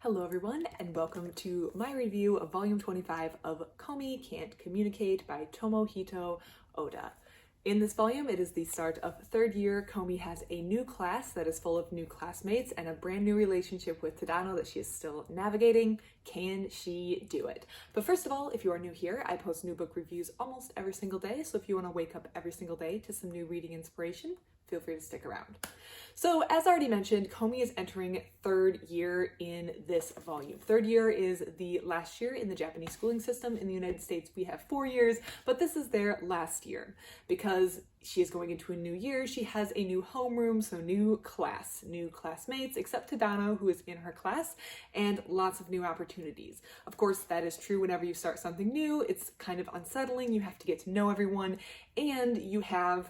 Hello everyone, and welcome to my review of Volume 25 of Komi Can't Communicate by Tomohito Oda. In this volume, it is the start of third year. Komi has a new class that is full of new classmates and a brand new relationship with Tadano that she is still navigating. Can she do it? But first of all, if you are new here, I post new book reviews almost every single day, so if you want to wake up every single day to some new reading inspiration, feel free to stick around. So as already mentioned, Komi is entering third year in this volume. Third year is the last year in the Japanese schooling system. In the United States, we have 4 years, but this is their last year. Because she is going into a new year, she has a new homeroom, so new class, new classmates, except Tadano, who is in her class, and lots of new opportunities. Of course, that is true whenever you start something new. It's kind of unsettling. You have to get to know everyone, and you have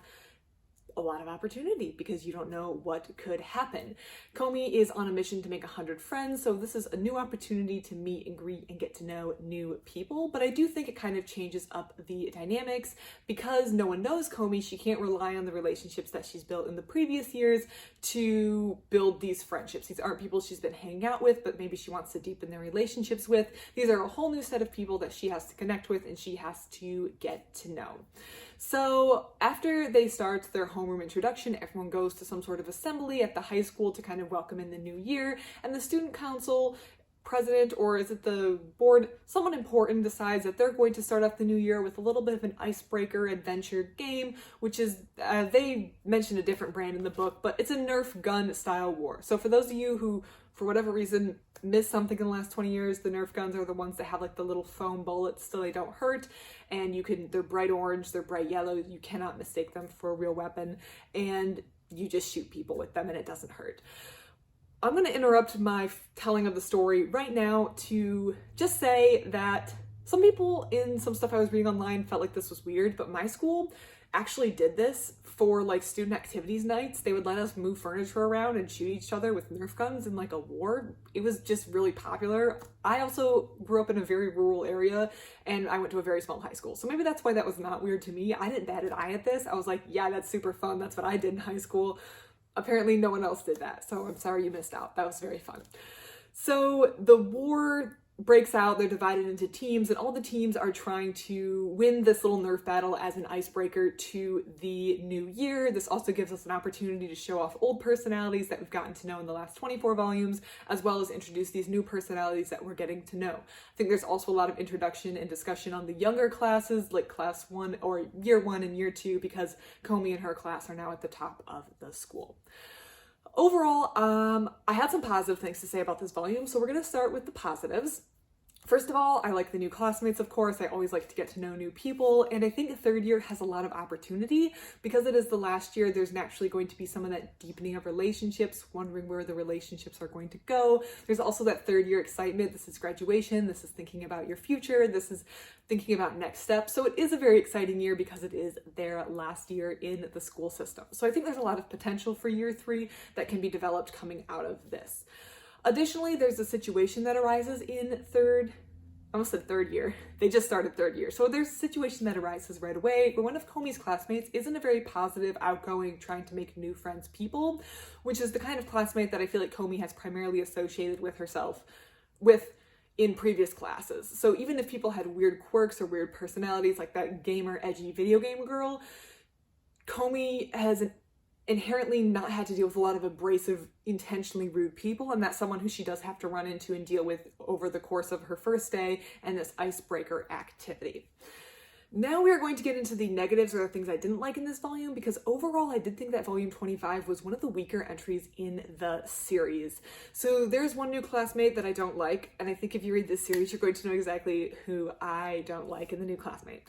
a lot of opportunity because you don't know what could happen. Komi is on a mission to make 100 friends, so this is a new opportunity to meet and greet and get to know new people, but I do think it kind of changes up the dynamics because no one knows Komi. She can't rely on the relationships that she's built in the previous years to build these friendships. These aren't people she's been hanging out with, but maybe she wants to deepen their relationships with. These are a whole new set of people that she has to connect with and she has to get to know. So after they start their homeroom introduction, everyone goes to some sort of assembly at the high school to kind of welcome in the new year, and the student council president, or is it the board, someone important decides that they're going to start off the new year with a little bit of an icebreaker adventure game, which is, they mentioned a different brand in the book, but it's a Nerf gun style war. So for those of you who, for whatever reason, missed something in the last 20 years, the Nerf guns are the ones that have like the little foam bullets so they don't hurt, and they're bright orange, they're bright yellow, you cannot mistake them for a real weapon, and you just shoot people with them and it doesn't hurt. I'm going to interrupt my telling of the story right now to just say that some people in some stuff I was reading online felt like this was weird, but my school actually did this for like student activities nights. They would let us move furniture around and shoot each other with Nerf guns in like a war. It was just really popular. I also grew up in a very rural area and I went to a very small high school. So maybe that's why that was not weird to me. I didn't bat an eye at this. I was like, yeah, that's super fun. That's what I did in high school. Apparently no one else did that. So I'm sorry you missed out. That was very fun. So the war breaks out, they're divided into teams, and all the teams are trying to win this little Nerf battle as an icebreaker to the new year. This also gives us an opportunity to show off old personalities that we've gotten to know in the last 24 volumes, as well as introduce these new personalities that we're getting to know. I think there's also a lot of introduction and discussion on the younger classes, like class 1 or year 1 and year 2, because Komi and her class are now at the top of the school. Overall, I had some positive things to say about this volume, so we're going to start with the positives. First of all, I like the new classmates, of course. I always like to get to know new people, and I think third year has a lot of opportunity. Because it is the last year, there's naturally going to be some of that deepening of relationships, wondering where the relationships are going to go. There's also that third year excitement. This is graduation, this is thinking about your future, this is thinking about next steps. So it is a very exciting year because it is their last year in the school system. So I think there's a lot of potential for year 3 that can be developed coming out of this. Additionally, there's a situation that arises in third year. They just started third year. So there's a situation that arises right away where one of Komi's classmates isn't a very positive, outgoing, trying to make new friends people, which is the kind of classmate that I feel like Komi has primarily associated with herself with in previous classes. So even if people had weird quirks or weird personalities like that gamer, edgy video game girl, Komi has inherently not had to deal with a lot of abrasive, intentionally rude people, and that's someone who she does have to run into and deal with over the course of her first day and this icebreaker activity. Now we are going to get into the negatives, or the things I didn't like in this volume, because overall I did think that volume 25 was one of the weaker entries in the series. So there's one new classmate that I don't like, and I think if you read this series, you're going to know exactly who I don't like in the new classmate.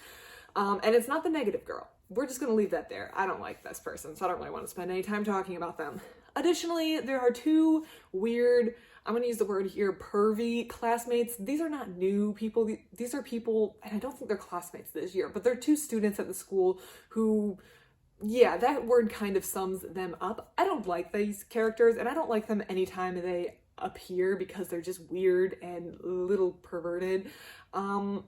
And it's not the negative girl. We're just going to leave that there. I don't like this person, so I don't really want to spend any time talking about them. Additionally, there are two weird, I'm going to use the word here, pervy classmates. These are not new people. These are people, and I don't think they're classmates this year, but they're two students at the school who, yeah, that word kind of sums them up. I don't like these characters, and I don't like them anytime they appear because they're just weird and a little perverted. But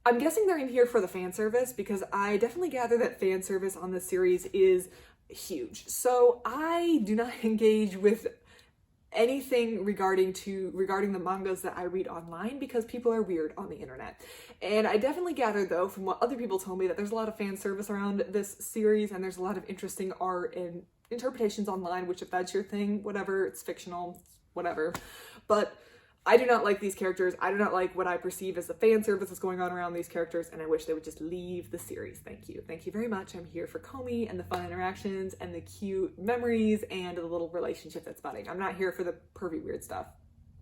I'm guessing they're in here for the fan service because I definitely gather that fan service on this series is huge. So I do not engage with anything regarding the mangas that I read online, because people are weird on the internet. And I definitely gathered, though, from what other people told me, that there's a lot of fan service around this series, and there's a lot of interesting art and interpretations online, which, if that's your thing, whatever, it's fictional, whatever. But I do not like these characters. I do not like what I perceive as the fan service that's going on around these characters, and I wish they would just leave the series. Thank you. Thank you very much. I'm here for Komi and the fun interactions and the cute memories and the little relationship that's budding. I'm not here for the pervy weird stuff.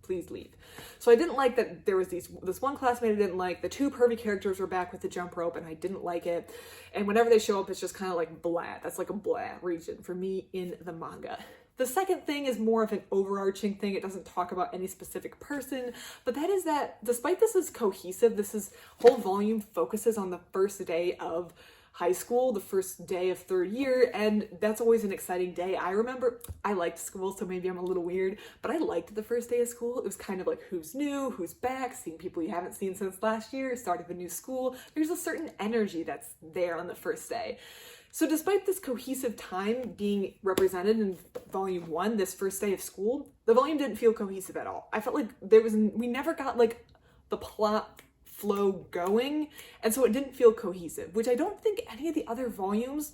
Please leave. So I didn't like that there was this one classmate I didn't like. The two pervy characters were back with the jump rope, and I didn't like it. And whenever they show up, it's just kind of like blah. That's like a blah region for me in the manga. The second thing is more of an overarching thing. It doesn't talk about any specific person, but that is that despite this is cohesive, this whole volume focuses on the first day of high school, the first day of third year, and that's always an exciting day. I remember I liked school, so maybe I'm a little weird, but I liked the first day of school. It was kind of like who's new, who's back, seeing people you haven't seen since last year, starting a new school. There's a certain energy that's there on the first day. So despite this cohesive time being represented in volume 1, this first day of school, the volume didn't feel cohesive at all. I felt like we never got like the plot flow going, and so it didn't feel cohesive, which I don't think any of the other volumes,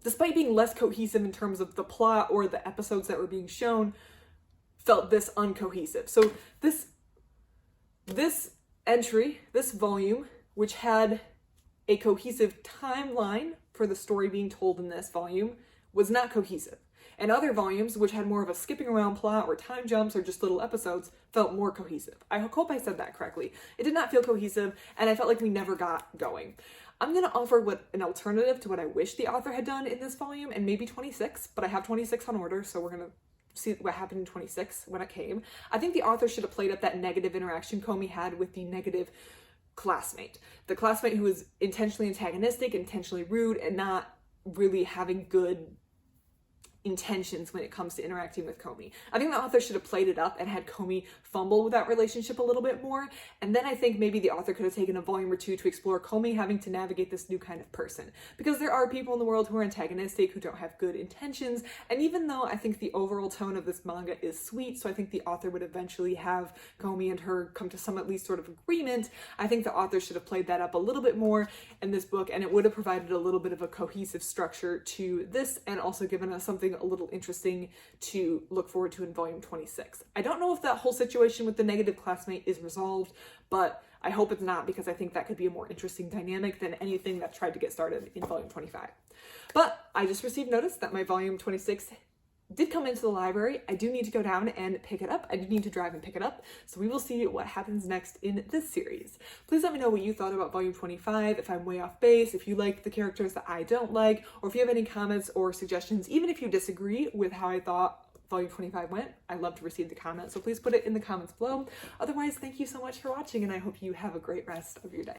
despite being less cohesive in terms of the plot or the episodes that were being shown, felt this uncohesive. So this entry, this volume, which had a cohesive timeline for the story being told in this volume, was not cohesive. And other volumes, which had more of a skipping around plot or time jumps or just little episodes, felt more cohesive. I hope I said that correctly. It did not feel cohesive, and I felt like we never got going. I'm going to offer an alternative to what I wish the author had done in this volume, and maybe 26, but I have 26 on order, so we're going to see what happened in 26 when it came. I think the author should have played up that negative interaction Komi had with the negative classmate. The classmate who was intentionally antagonistic, intentionally rude, and not really having good intentions when it comes to interacting with Komi. I think the author should have played it up and had Komi fumble with that relationship a little bit more, and then I think maybe the author could have taken a volume or two to explore Komi having to navigate this new kind of person. Because there are people in the world who are antagonistic, who don't have good intentions, and even though I think the overall tone of this manga is sweet, so I think the author would eventually have Komi and her come to some at least sort of agreement, I think the author should have played that up a little bit more in this book, and it would have provided a little bit of a cohesive structure to this, and also given us something a little interesting to look forward to in volume 26. I don't know if that whole situation with the negative classmate is resolved, but I hope it's not, because I think that could be a more interesting dynamic than anything that tried to get started in volume 25. But I just received notice that my volume 26 did come into the library. I do need to go down and pick it up. I do need to drive and pick it up. So we will see what happens next in this series. Please let me know what you thought about volume 25, if I'm way off base, if you like the characters that I don't like, or if you have any comments or suggestions, even if you disagree with how I thought volume 25 went. I love to receive the comments, so please put it in the comments below. Otherwise, thank you so much for watching, and I hope you have a great rest of your day.